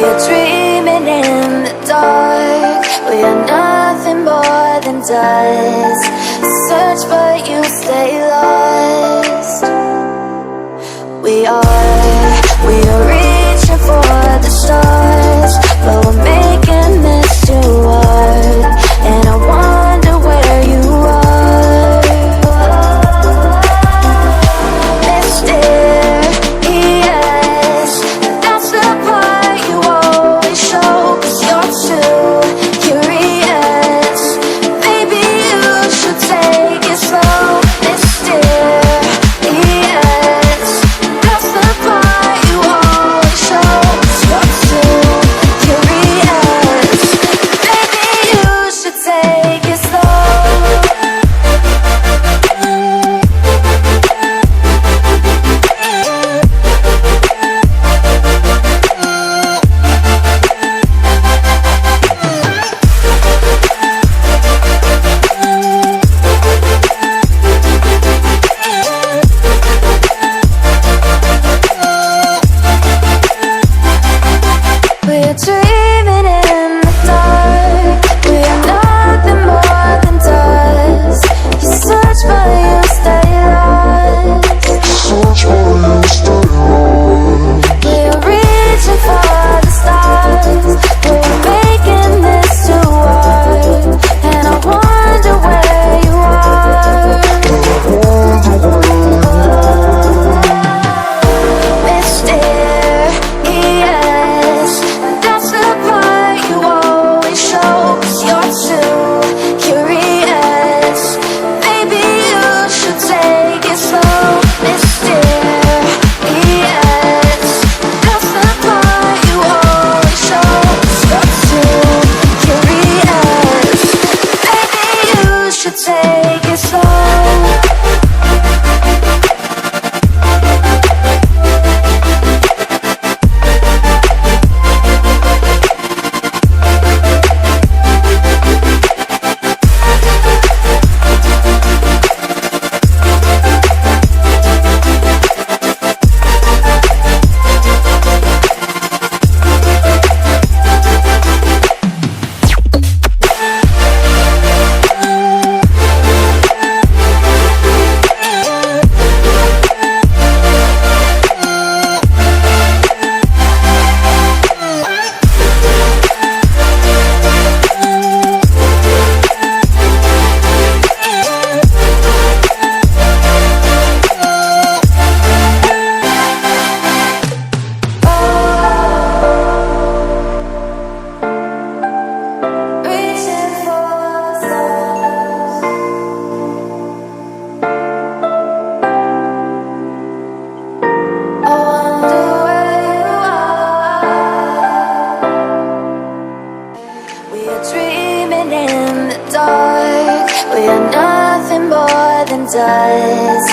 are dreaming in the dark. We are nothing more than dust. Search but you stay lost. We are reaching for the stars, but we're making this too hard. And I wonder where you are. Mysterious, that's the part you always show. 'Cause you're too curious. Maybe you should take it slow. Mysterious, that's the part you always show. 'Cause you're too curious. Maybe you should take it slow. We're dreaming in the dark. We are nothing more than dust. You search but you stay lost. We are reaching for the stars. We're making this too hard. And I wonder where you are. Mysterious, that's the part you always show. 'Cause you're too curious. Maybe you should take it slow. Mysterious, that's the part you always show. 'Cause you're too curious. Maybe you should take it slow. Reaching for the stars. I wonder where you are. We are dreaming in the dark. We are nothing more than dust.